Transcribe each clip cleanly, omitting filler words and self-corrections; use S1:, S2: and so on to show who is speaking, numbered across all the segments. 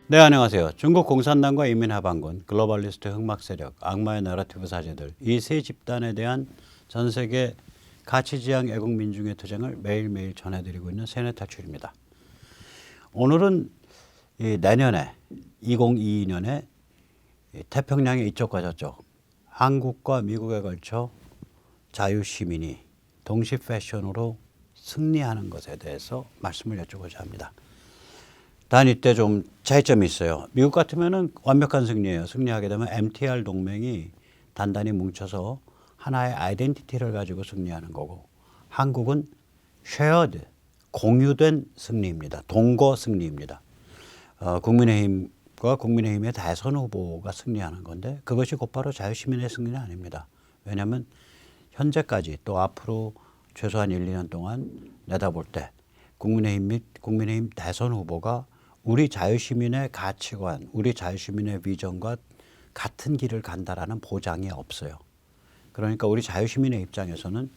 S1: 네, 안녕하세요. 중국 공산당과 인민해방군, 글로벌리스트 흑막 세력, 악마의 내러티브 사제들 이 세 집단에 대한 전 세계 가치지향 애국민중의 투쟁을 매일매일 전해드리고 있는 세뇌탈출입니다. 오늘은 내년에 2022년에 태평양의 이쪽과 저쪽 한국과 미국에 걸쳐 자유시민이 동시 패션으로 승리하는 것에 대해서 말씀을 여쭈고자 합니다. 단 이때 좀 차이점이 있어요. 미국 같으면은 완벽한 승리예요. 승리하게 되면 MTR 동맹이 단단히 뭉쳐서 하나의 아이덴티티를 가지고 승리하는 거고, 한국은 쉐어드, 공유된 승리입니다. 동거 승리입니다. 국민의힘과 국민의힘의 대선 후보가 승리하는 건데, 그것이 곧바로 자유시민의 승리는 아닙니다. 왜냐하면 현재까지 또 앞으로 최소한 1, 2년 동안 내다볼 때 국민의힘 및 국민의힘 대선 후보가 우리 자유시민의 가치관, 우리 자유시민의 비전과 같은 길을 간다라는 보장이 없어요. 그러니까 우리 자유시민의 입장에서는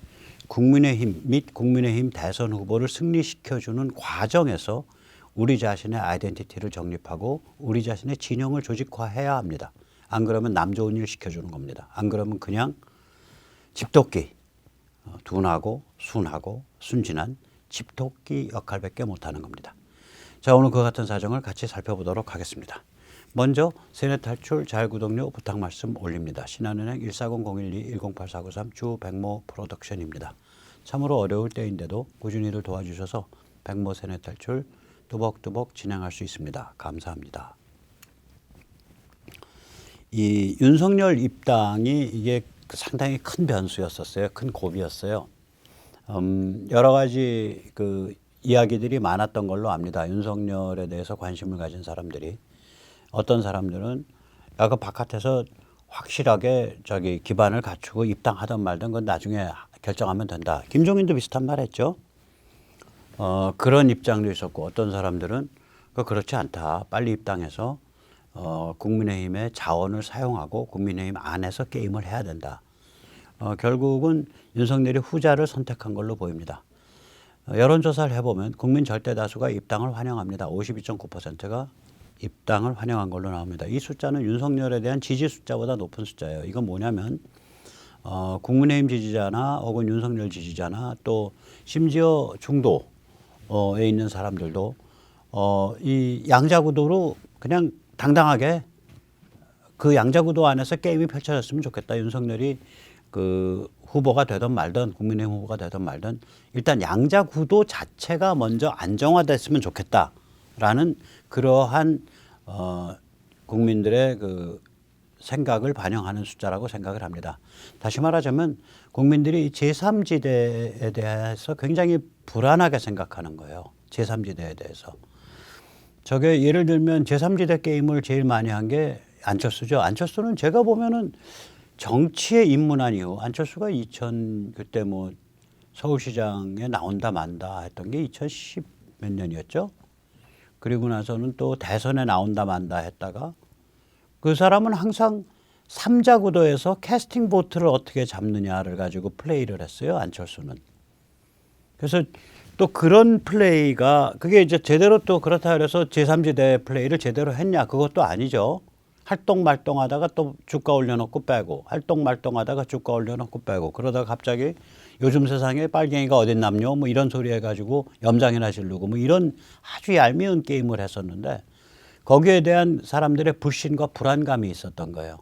S1: 국민의힘 및 국민의힘 대선 후보를 승리시켜주는 과정에서 우리 자신의 아이덴티티를 정립하고 우리 자신의 진영을 조직화해야 합니다. 안 그러면 남 좋은 일 시켜주는 겁니다. 안 그러면 그냥 집토끼, 둔하고 순하고 순진한 집토끼 역할밖에 못하는 겁니다. 자, 오늘 그 같은 사정을 같이 살펴보도록 하겠습니다. 먼저 세뇌탈출 자율구독료 부탁 말씀 올립니다. 신한은행 140-012-108493 주백모 프로덕션입니다. 참으로 어려울 때인데도 꾸준히들 도와주셔서 백모 세뇌탈출 뚜벅뚜벅 진행할 수 있습니다. 감사합니다. 이 윤석열 입당이 이게 상당히 큰 변수였었어요. 큰 고비였어요. 여러 가지 그 이야기들이 많았던 걸로 압니다. 윤석열에 대해서 관심을 가진 사람들이. 어떤 사람들은 그 바깥에서 확실하게 기반을 갖추고 입당하든 말든 그건 나중에 결정하면 된다. 김종인도 비슷한 말 했죠. 그런 입장도 있었고, 어떤 사람들은 그렇지 않다. 빨리 입당해서 국민의힘의 자원을 사용하고 국민의힘 안에서 게임을 해야 된다. 결국은 윤석열이 후자를 선택한 걸로 보입니다. 여론조사를 해보면 국민 절대 다수가 입당을 환영합니다. 52.9%가 입당을 환영한 걸로 나옵니다. 이 숫자는 윤석열에 대한 지지 숫자보다 높은 숫자예요. 이건 뭐냐면 국민의힘 지지자나 혹은 윤석열 지지자나 또 심지어 중도에 있는 사람들도 이 양자구도로 그냥 당당하게 그 양자구도 안에서 게임이 펼쳐졌으면 좋겠다. 윤석열이 그 후보가 되든 말든 국민의힘 후보가 되든 말든 일단 양자구도 자체가 먼저 안정화됐으면 좋겠다라는 그러한 국민들의 그 생각을 반영하는 숫자라고 생각을 합니다. 다시 말하자면 국민들이 제3지대에 대해서 굉장히 불안하게 생각하는 거예요. 제3지대에 대해서. 저게 예를 들면 제3지대 게임을 제일 많이 한 게 안철수죠. 안철수는 제가 보면은 정치에 입문한 이후 안철수가 그때 뭐 서울시장에 나온다 만다 했던 게 2010 몇 년이었죠. 그리고 나서는 또 대선에 나온다 만다 했다가 그 사람은 항상 삼자구도에서 캐스팅 보트를 어떻게 잡느냐를 가지고 플레이를 했어요. 안철수는. 그래서 또 그런 플레이가 그게 이제 제대로 또 그렇다 그래서 제3지대 플레이를 제대로 했냐 그것도 아니죠. 활동말동하다가 또 주가 올려놓고 빼고 활동말동하다가 주가 올려놓고 빼고 그러다가 갑자기 요즘 세상에 빨갱이가 어딨 남요 뭐 이런 소리 해가지고 염장이나 지르고 뭐 이런 아주 얄미운 게임을 했었는데 거기에 대한 사람들의 불신과 불안감이 있었던 거예요.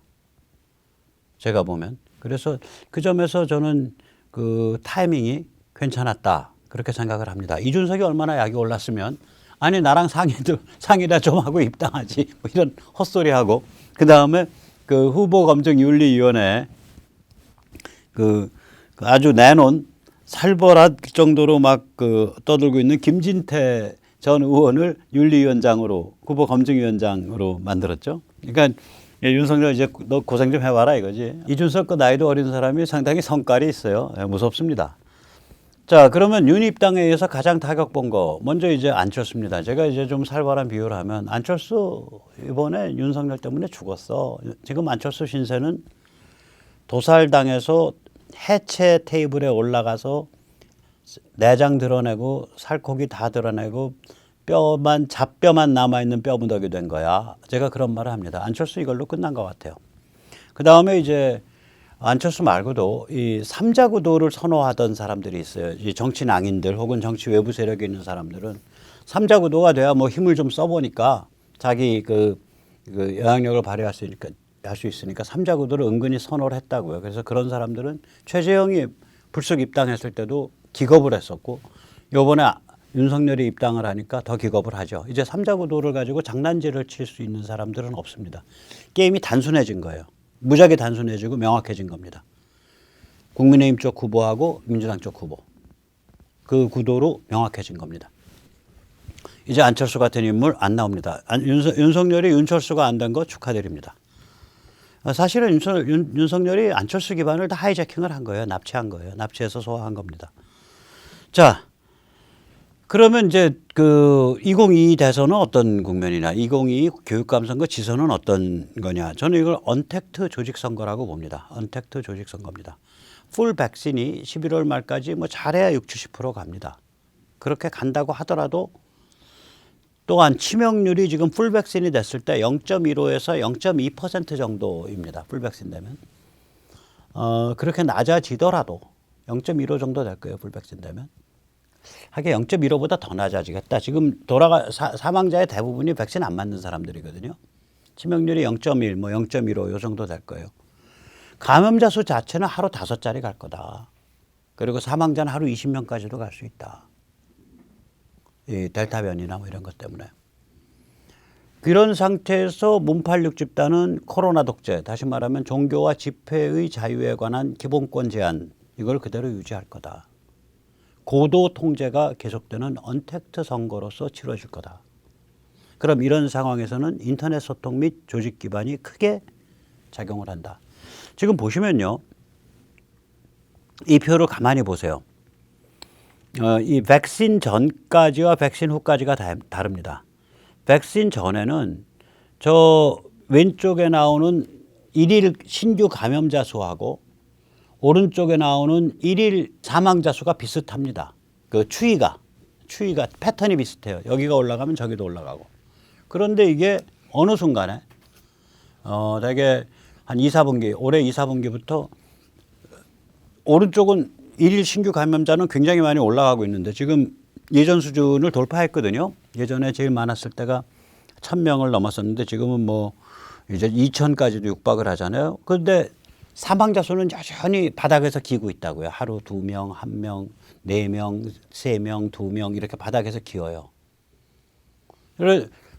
S1: 제가 보면. 그래서 그 점에서 저는 그 타이밍이 괜찮았다 그렇게 생각을 합니다. 이준석이 얼마나 약이 올랐으면 아니 나랑 상의다 좀 하고 입당하지 뭐 이런 헛소리하고 그 다음에 그 후보검증윤리위원회 그 아주 내놓은 살벌할 정도로 막 떠들고 있는 김진태 전 의원을 윤리위원장으로 후보검증위원장으로 만들었죠. 그러니까 윤석열 이제 너 고생 좀 해봐라 이거지. 이준석 그 나이도 어린 사람이 상당히 성깔이 있어요. 무섭습니다. 자, 그러면 윤 입당에 의해서 가장 타격 본 거 먼저 이제 안철수입니다. 제가 이제 좀 살벌한 비유를 하면 안철수 이번에 윤석열 때문에 죽었어. 지금 안철수 신세는 도살당해서 해체 테이블에 올라가서 내장 드러내고 살코기 다 드러내고 잡뼈만 남아있는 뼈무더기 된 거야. 제가 그런 말을 합니다. 안철수 이걸로 끝난 것 같아요. 그 다음에 이제 안철수 말고도 이 삼자 구도를 선호하던 사람들이 있어요. 이 정치 낭인들 혹은 정치 외부 세력이 있는 사람들은 삼자 구도가 돼야 뭐 힘을 좀 써보니까 자기 그 영향력을 발휘할 수 있으니까 삼자 구도를 은근히 선호를 했다고요. 그래서 그런 사람들은 최재형이 불쑥 입당했을 때도 기겁을 했었고 요번에 윤석열이 입당을 하니까 더 기겁을 하죠. 이제 삼자 구도를 가지고 장난질을 칠 수 있는 사람들은 없습니다. 게임이 단순해진 거예요. 무지하게 단순해지고 명확해진 겁니다. 국민의힘 쪽 후보하고 민주당 쪽 후보. 그 구도로 명확해진 겁니다. 이제 안철수 같은 인물 안 나옵니다. 윤석열이 윤철수가 안 된 거 축하드립니다. 사실은 윤석열이 안철수 기반을 다 하이제킹을 한 거예요. 납치한 거예요. 납치해서 소화한 겁니다. 자, 그러면 이제 그 2022 대선은 어떤 국면이냐, 2022 교육감 선거 지선은 어떤 거냐. 저는 이걸 언택트 조직 선거라고 봅니다. 언택트 조직 선거입니다. 풀 백신이 11월 말까지 뭐 잘해야 60, 70% 갑니다. 그렇게 간다고 하더라도 또한 치명률이 지금 풀 백신이 됐을 때 0.15에서 0.2% 정도입니다. 풀 백신 되면. 그렇게 낮아지더라도 0.15 정도 될 거예요. 풀 백신 되면. 하긴 0.15보다 더 낮아지겠다. 지금 사망자의 대부분이 백신 안 맞는 사람들이거든요. 치명률이 0.1, 뭐 0.15 요 정도 될 거예요. 감염자 수 자체는 하루 5자리 갈 거다. 그리고 사망자는 하루 20명까지도 갈 수 있다. 이 델타 변이나 뭐 이런 것 때문에. 이런 상태에서 문팔육 집단은 코로나 독재, 다시 말하면 종교와 집회의 자유에 관한 기본권 제한, 이걸 그대로 유지할 거다. 고도 통제가 계속되는 언택트 선거로서 치러질 거다. 그럼 이런 상황에서는 인터넷 소통 및 조직 기반이 크게 작용을 한다. 지금 보시면요. 이 표를 가만히 보세요. 이 백신 전까지와 백신 후까지가 다릅니다. 백신 전에는 저 왼쪽에 나오는 일일 신규 감염자 수하고 오른쪽에 나오는 일일 사망자 수가 비슷합니다. 그 추이가 패턴이 비슷해요. 여기가 올라가면 저기도 올라가고. 그런데 이게 어느 순간에 되게 한 2, 4분기, 올해 2, 4분기부터 오른쪽은 일일 신규 감염자는 굉장히 많이 올라가고 있는데 지금 예전 수준을 돌파했거든요. 예전에 제일 많았을 때가 1,000명을 넘었었는데 지금은 뭐 이제 2,000까지도 육박을 하잖아요. 그런데 사망자 수는 여전히 바닥에서 기고 있다고요. 하루 2명, 1명, 4명, 3명, 2명 이렇게 바닥에서 기어요.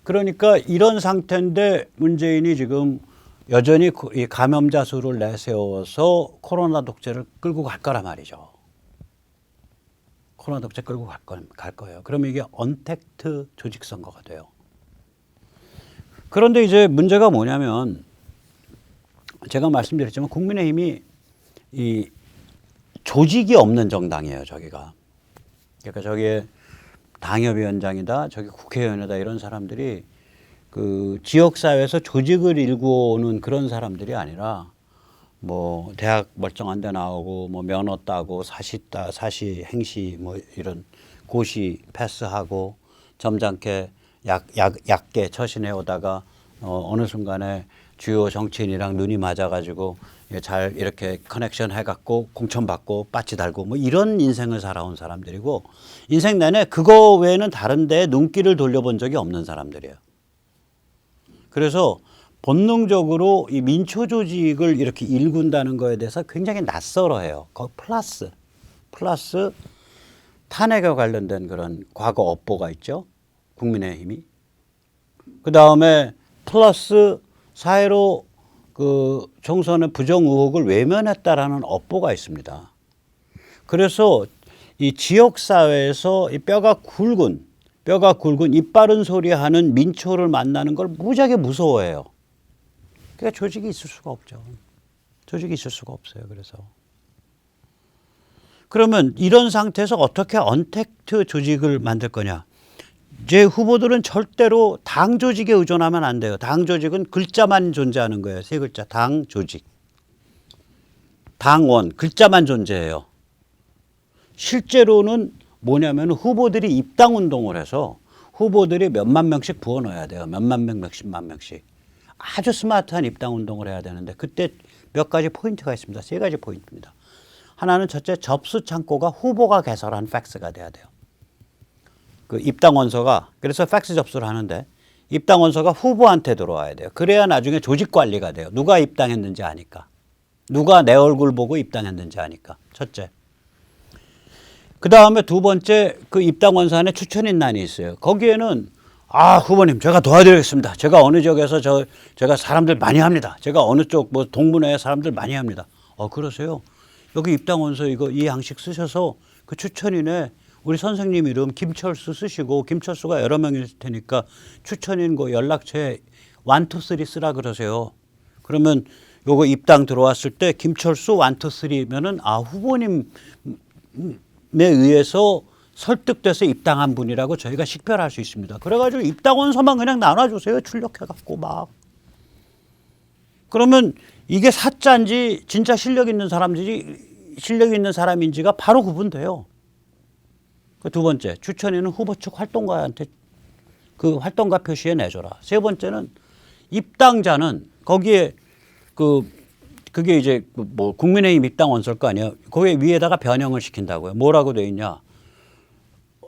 S1: 그러니까 이런 상태인데 문재인이 지금 여전히 이 감염자 수를 내세워서 코로나 독재를 끌고 갈 거란 말이죠. 코로나 독재 끌고 갈 거예요. 그러면 이게 언택트 조직 선거가 돼요. 그런데 이제 문제가 뭐냐면 제가 말씀드렸지만 국민의힘이 이 조직이 없는 정당이에요. 저기가. 그러니까 저기에 당협위원장이다, 저기 국회의원이다 이런 사람들이 그 지역사회에서 조직을 일구는 그런 사람들이 아니라 뭐 대학 멀쩡한 데 나오고 뭐 면허 따고 사시 행시 뭐 이런 고시 패스하고 점잖게 얕게 처신해 오다가 어느 순간에 주요 정치인이랑 눈이 맞아가지고 잘 이렇게 커넥션 해갖고 공천받고 빠치 달고 뭐 이런 인생을 살아온 사람들이고 인생 내내 그거 외에는 다른 데에 눈길을 돌려본 적이 없는 사람들이에요. 그래서 본능적으로 이 민초 조직을 이렇게 일군다는 거에 대해서 굉장히 낯설어해요. 플러스 탄핵에 관련된 그런 과거 업보가 있죠. 국민의힘이. 그 다음에 플러스 사회로 그 총선의 부정 의혹을 외면했다라는 업보가 있습니다. 그래서 이 지역 사회에서 이 뼈가 굵은 입 바른 소리 하는 민초를 만나는 걸 무지하게 무서워해요. 그러니까 조직이 있을 수가 없죠. 조직이 있을 수가 없어요. 그래서 그러면 이런 상태에서 어떻게 언택트 조직을 만들 거냐? 제 후보들은 절대로 당 조직에 의존하면 안 돼요. 당 조직은 글자만 존재하는 거예요. 3글자. 당 조직. 당원. 글자만 존재해요. 실제로는 뭐냐면 후보들이 입당 운동을 해서 후보들이 몇만 명씩 부어 넣어야 돼요. 몇만 명, 몇십만 명씩. 아주 스마트한 입당 운동을 해야 되는데 그때 몇 가지 포인트가 있습니다. 세 가지 포인트입니다. 하나는 첫째, 접수 창고가 후보가 개설한 팩스가 돼야 돼요. 그 입당 원서가, 그래서 팩스 접수를 하는데 입당 원서가 후보한테 들어와야 돼요. 그래야 나중에 조직 관리가 돼요. 누가 입당했는지 아니까. 누가 내 얼굴 보고 입당했는지 아니까. 첫째. 그 다음에 두 번째, 그 입당 원서 안에 추천인란이 있어요. 거기에는 후보님 제가 도와드리겠습니다. 제가 어느 지역에서 제가 사람들 많이 합니다. 제가 어느 쪽 뭐 동문회 사람들 많이 합니다. 그러세요? 여기 입당 원서 이 양식 쓰셔서 그 추천인에 우리 선생님 이름 김철수 쓰시고, 김철수가 여러 명일 테니까 추천인 거 연락처에 1, 2, 3 쓰라 그러세요. 그러면 요거 입당 들어왔을 때 김철수 1, 2, 3면은 후보님에 의해서 설득돼서 입당한 분이라고 저희가 식별할 수 있습니다. 그래가지고 입당 원서만 그냥 나눠주세요. 출력해갖고 막. 그러면 이게 사짜인지 진짜 실력 있는 사람인지가 바로 구분돼요. 그 두 번째, 추천인은 후보 측 활동가한테 그 활동가 표시에 내줘라. 세 번째는 입당자는 거기에 그게 이제 뭐 국민의힘 입당 원서일 거 아니에요. 거기 위에다가 변형을 시킨다고요. 뭐라고 돼 있냐?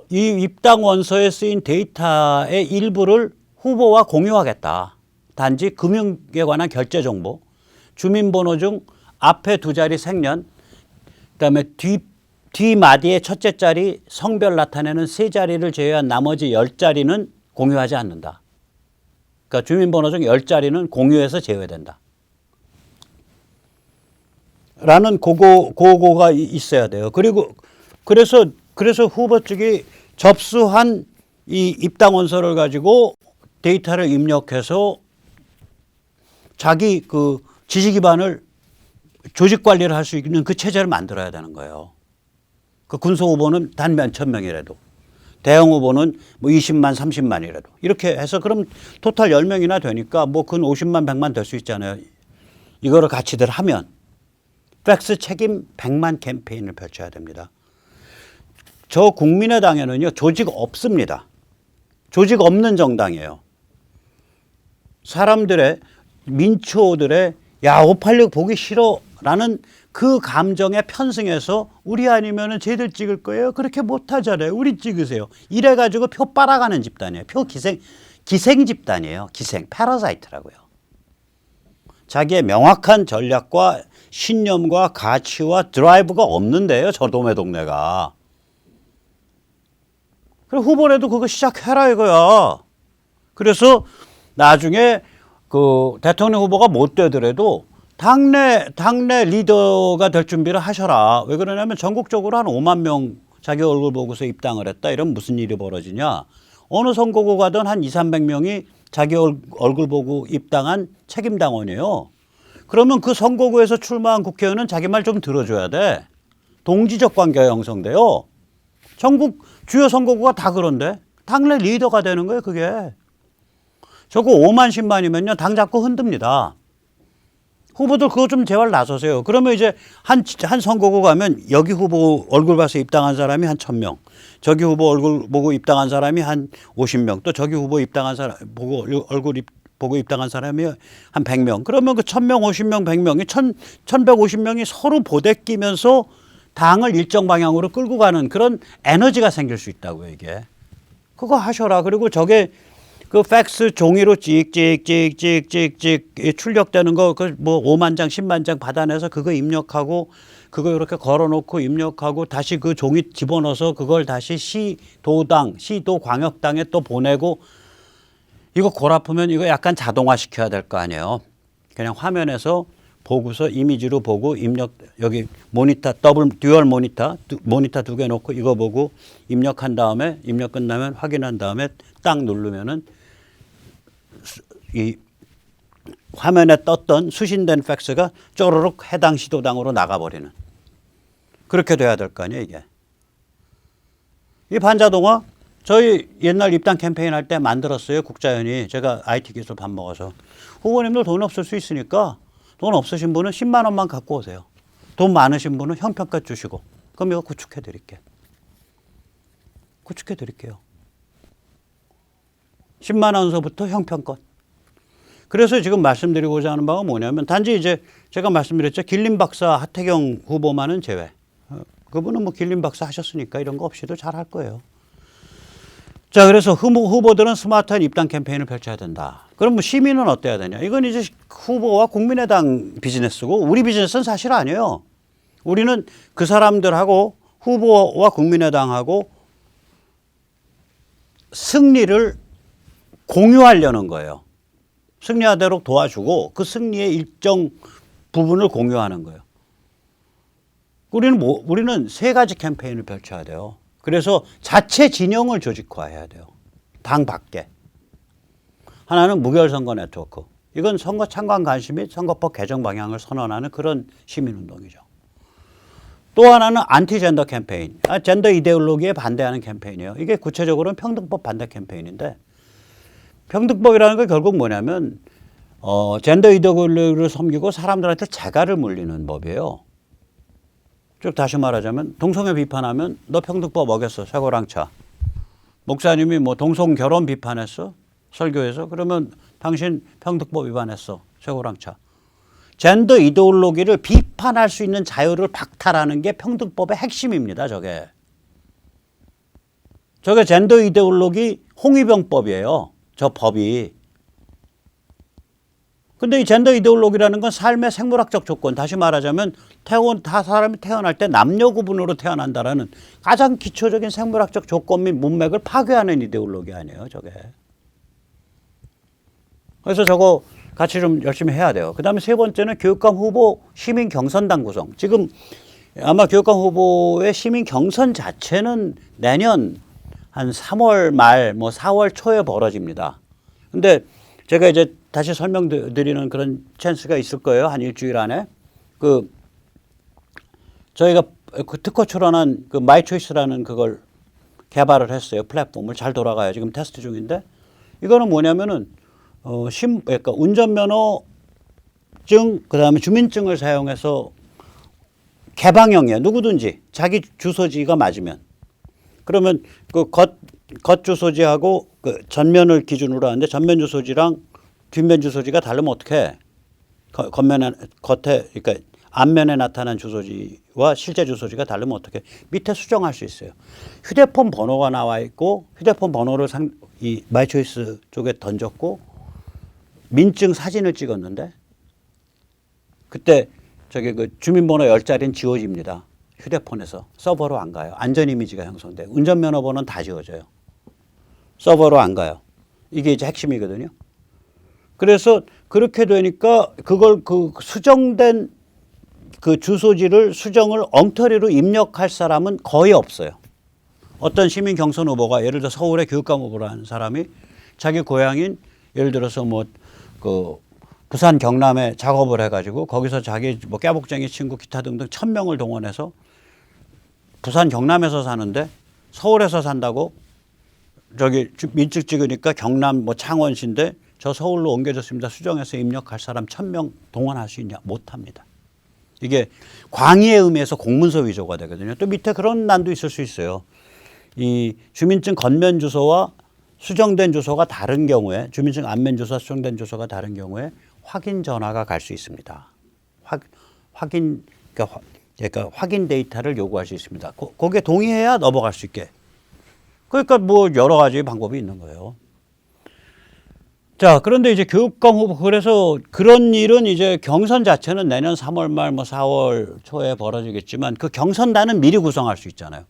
S1: 이 입당 원서에 쓰인 데이터의 일부를 후보와 공유하겠다. 단지 금융에 관한 결제 정보, 주민번호 중 앞에 두 자리 생년, 그다음에 뒤마디의 첫째 자리 성별 나타내는 세 자리를 제외한 나머지 10자리는 공유하지 않는다. 그러니까 주민번호 중 10자리는 공유해서 제외된다. 라는 그거가 있어야 돼요. 그리고 그래서 후보 측이 접수한 이 입당 원서를 가지고 데이터를 입력해서 자기 그 지지 기반을 조직 관리를 할 수 있는 그 체제를 만들어야 되는 거예요. 그 군소 후보는 단 몇천 명이라도, 대형 후보는 뭐 20만, 30만이라도 이렇게 해서 그럼 토탈 10명이나 되니까 뭐 근 50만, 100만 될 수 있잖아요. 이거를 같이들 하면 팩스 책임 100만 캠페인을 펼쳐야 됩니다. 저 국민의당에는요, 조직 없습니다. 조직 없는 정당이에요. 사람들의, 민초들의 586 보기 싫어 라는 그 감정에 편승해서 우리 아니면은 쟤들 찍을 거예요. 그렇게 못하잖아요. 우리 찍으세요. 이래가지고 표 빨아가는 집단이에요. 표 기생 집단이에요. 기생, 패러사이트라고요. 자기의 명확한 전략과 신념과 가치와 드라이브가 없는데요. 저 도매 동네가. 그리고 후보라도 그거 시작해라 이거야. 그래서 나중에 그 대통령 후보가 못 되더라도 당내 리더가 될 준비를 하셔라. 왜 그러냐면 전국적으로 한 5만 명 자기 얼굴 보고서 입당을 했다. 이러면 무슨 일이 벌어지냐. 어느 선거구 가든 한 2, 300명이 자기 얼굴 보고 입당한 책임당원이에요. 그러면 그 선거구에서 출마한 국회의원은 자기 말 좀 들어줘야 돼. 동지적 관계가 형성돼요. 전국 주요 선거구가 다 그런데 당내 리더가 되는 거예요, 그게. 저거 5만, 10만이면요, 당 잡고 흔듭니다. 후보들 그거 좀 제발 나서세요. 그러면 이제 한 선거구 가면 여기 후보 얼굴 봐서 입당한 사람이 한 1000명, 저기 후보 얼굴 보고 입당한 사람이 한 50명, 또 저기 후보 입당한 사람 보고 입당한 사람이 한 100명. 그러면 그 1000명, 50명, 100명이 1150명이 서로 보대끼면서 당을 일정 방향으로 끌고 가는 그런 에너지가 생길 수 있다고요, 이게. 그거 하셔라. 그리고 저게 그 팩스 종이로 찍찍찍찍찍찍 출력되는 거 그 뭐 5만 장, 10만 장 받아내서 그거 입력하고 그거 이렇게 걸어놓고 입력하고 다시 그 종이 집어넣어서 그걸 다시 시도 광역당에 또 보내고 이거 골 아프면 이거 약간 자동화 시켜야 될 거 아니에요. 그냥 화면에서 보고서 이미지로 보고 입력 여기 모니터 듀얼 모니터 두 개 놓고 이거 보고 입력한 다음에 입력 끝나면 확인한 다음에 딱 누르면은 이 화면에 떴던 수신된 팩스가 쪼르륵 해당 시도당으로 나가버리는 그렇게 돼야 될 거 아니에요 이게. 이 반자동화 저희 옛날 입당 캠페인 할 때 만들었어요. 국자연이. 제가 IT 기술 밥 먹어서. 후보님들 돈 없을 수 있으니까 돈 없으신 분은 10만 원만 갖고 오세요. 돈 많으신 분은 형평가 주시고 그럼 이거 구축해 드릴게요. 10만 원서부터 형편권. 그래서 지금 말씀드리고자 하는 바가 뭐냐면 단지 이제 제가 말씀드렸죠. 길림 박사 하태경 후보만은 제외. 그분은 뭐 길림 박사 하셨으니까 이런 거 없이도 잘 할 거예요. 자, 그래서 후보들은 스마트한 입당 캠페인을 펼쳐야 된다. 그럼 뭐 시민은 어때야 되냐? 이건 이제 후보와 국민의당 비즈니스고 우리 비즈니스는 사실 아니에요. 우리는 그 사람들하고 후보와 국민의당하고 승리를 공유하려는 거예요. 승리하도록 도와주고 그 승리의 일정 부분을 공유하는 거예요. 우리는 세 가지 캠페인을 펼쳐야 돼요. 그래서 자체 진영을 조직화해야 돼요. 당 밖에. 하나는 무결선거 네트워크. 이건 선거 참관 관심 및 선거법 개정 방향을 선언하는 그런 시민운동이죠. 또 하나는 안티젠더 캠페인. 젠더 이데올로기에 반대하는 캠페인이에요. 이게 구체적으로는 평등법 반대 캠페인인데 평등법이라는 건 결국 뭐냐면 젠더 이데올로기를 섬기고 사람들한테 재갈을 물리는 법이에요. 쭉 다시 말하자면 동성애 비판하면 너 평등법 어겼어. 쇠고랑 차. 목사님이 뭐 동성 결혼 비판했어. 설교에서. 그러면 당신 평등법 위반했어. 쇠고랑 차. 젠더 이데올로기를 비판할 수 있는 자유를 박탈하는 게 평등법의 핵심입니다. 저게 젠더 이데올로기 홍위병법이에요. 저 법이. 근데 이 젠더 이데올로기라는 건 삶의 생물학적 조건, 다시 말하자면 사람이 태어날 때 남녀 구분으로 태어난다라는 가장 기초적인 생물학적 조건 및 문맥을 파괴하는 이데올로기 아니에요, 저게. 그래서 저거 같이 좀 열심히 해야 돼요. 그 다음에 세 번째는 교육감 후보 시민 경선당 구성. 지금 아마 교육감 후보의 시민 경선 자체는 내년 한 3월 말, 뭐 4월 초에 벌어집니다. 근데 제가 이제 다시 설명드리는 그런 찬스가 있을 거예요. 한 일주일 안에. 저희가 그 특허 출원한 그 마이초이스라는 그걸 개발을 했어요. 플랫폼을 잘 돌아가요. 지금 테스트 중인데 이거는 뭐냐면은 그러니까 운전면허증 그다음에 주민증을 사용해서 개방형이에요. 누구든지 자기 주소지가 맞으면 그러면 그 겉 주소지하고 그 전면을 기준으로 하는데 전면 주소지랑 뒷면 주소지가 다르면 어떻게 겉에 그러니까 앞면에 나타난 주소지와 실제 주소지가 다르면 어떻게 밑에 수정할 수 있어요. 휴대폰 번호가 나와 있고 휴대폰 번호를 이 마이초이스 쪽에 던졌고 민증 사진을 찍었는데 그때 저기 그 주민번호 10자리는 지워집니다. 휴대폰에서 서버로 안 가요. 안전 이미지가 형성돼. 운전면허 번호는 다 지워져요. 서버로 안 가요. 이게 이제 핵심이거든요. 그래서 그렇게 되니까 그걸 그 수정된 그 주소지를 수정을 엉터리로 입력할 사람은 거의 없어요. 어떤 시민 경선 후보가 예를 들어 서울의 교육감 후보라는 사람이 자기 고향인 예를 들어서 뭐 그 부산 경남에 작업을 해가지고 거기서 자기 뭐 깨복쟁이 친구 기타 등등 1000명을 동원해서 부산 경남에서 사는데 서울에서 산다고 저기 민증 찍으니까 경남 뭐 창원시인데 저 서울로 옮겨졌습니다. 수정해서 입력할 사람 1000명 동원할 수 있냐? 못합니다. 이게 광의의 의미에서 공문서 위조가 되거든요. 또 밑에 그런 난도 있을 수 있어요. 이 주민증 겉면 주소와 수정된 주소가 다른 경우에 주민증 앞면 주소와 수정된 주소가 다른 경우에 확인 전화가 갈 수 있습니다. 그러니까 확인 데이터를 요구할 수 있습니다. 거기에 동의해야 넘어갈 수 있게. 그러니까 뭐 여러 가지 방법이 있는 거예요. 자, 그런데 이제 교육감 후보 그래서 그런 일은 이제 경선 자체는 내년 3월 말 뭐 4월 초에 벌어지겠지만 그 경선단은 미리 구성할 수 있잖아요.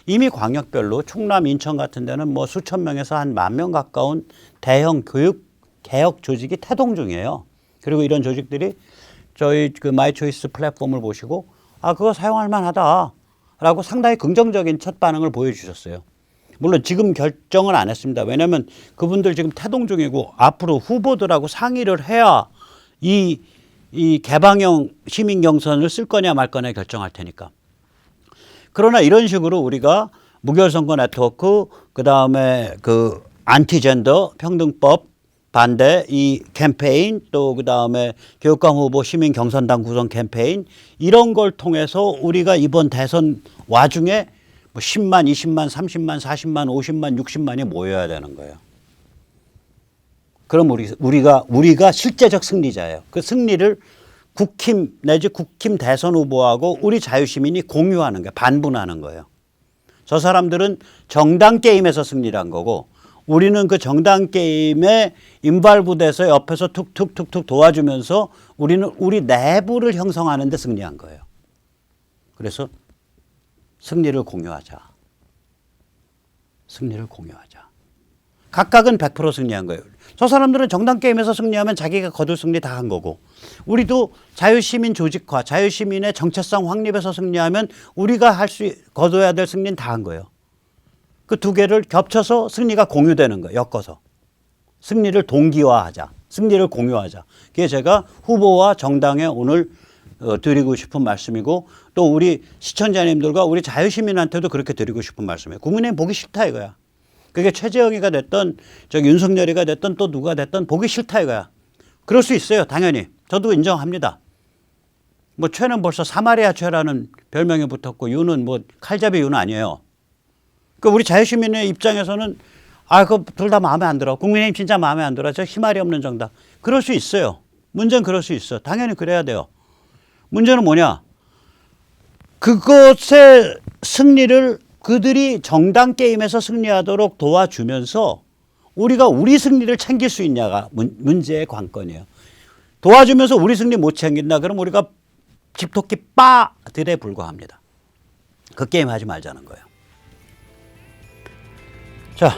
S1: 이미 광역별로 충남, 인천 같은 데는 뭐 수천 명에서 한 10,000명 가까운 대형 교육 개혁 조직이 태동 중이에요. 그리고 이런 조직들이 저희 그 마이초이스 플랫폼을 보시고 그거 사용할 만하다라고 상당히 긍정적인 첫 반응을 보여주셨어요. 물론 지금 결정은 안 했습니다. 왜냐하면 그분들 지금 태동 중이고 앞으로 후보들하고 상의를 해야 이 개방형 시민 경선을 쓸 거냐 말 거냐 결정할 테니까. 그러나 이런 식으로 우리가 무결선거 네트워크, 그 다음에 그 안티젠더 평등법 반대 이 캠페인, 또 그 다음에 교육감 후보 시민 경선당 구성 캠페인 이런 걸 통해서 우리가 이번 대선 와중에 뭐 10만, 20만, 30만, 40만, 50만, 60만이 모여야 되는 거예요. 그럼 우리가 실제적 승리자예요. 그 승리를 국힘 내지 국힘 대선 후보하고 우리 자유시민이 공유하는 거예요. 반분하는 거예요. 저 사람들은 정당 게임에서 승리를 한 거고 우리는 그 정당 게임에 인발부돼서 옆에서 툭툭툭툭 도와주면서 우리는 우리 내부를 형성하는 데 승리한 거예요. 그래서 승리를 공유하자. 승리를 공유하자. 각각은 100% 승리한 거예요. 저 사람들은 정당 게임에서 승리하면 자기가 거둘 승리 다 한 거고 우리도 자유시민 조직화, 자유시민의 정체성 확립에서 승리하면 우리가 거둬야 될 승리는 다 한 거예요. 그 두 개를 겹쳐서 승리가 공유되는 거예요. 엮어서. 승리를 동기화하자. 승리를 공유하자. 그게 제가 후보와 정당에 오늘 드리고 싶은 말씀이고 또 우리 시청자님들과 우리 자유시민한테도 그렇게 드리고 싶은 말씀이에요. 국민의힘 보기 싫다 이거야. 그게 최재형이가 됐던 윤석열이가 됐던 또 누가 됐던 보기 싫다 이거야. 그럴 수 있어요. 당연히. 저도 인정합니다. 뭐 최는 벌써 사마리아 최라는 별명이 붙었고 유는 뭐 칼잡이 유는 아니에요. 그 우리 자유시민의 입장에서는 그 둘 다 마음에 안 들어. 국민의힘 진짜 마음에 안 들어. 저 희말이 없는 정당. 그럴 수 있어요. 문제는 그럴 수 있어. 당연히 그래야 돼요. 문제는 뭐냐? 그것의 승리를 그들이 정당 게임에서 승리하도록 도와주면서 우리가 우리 승리를 챙길 수 있냐가 문제의 관건이에요. 도와주면서 우리 승리 못 챙긴다. 그럼 우리가 집토끼 빠들에 불과합니다. 그 게임 하지 말자는 거예요. 자.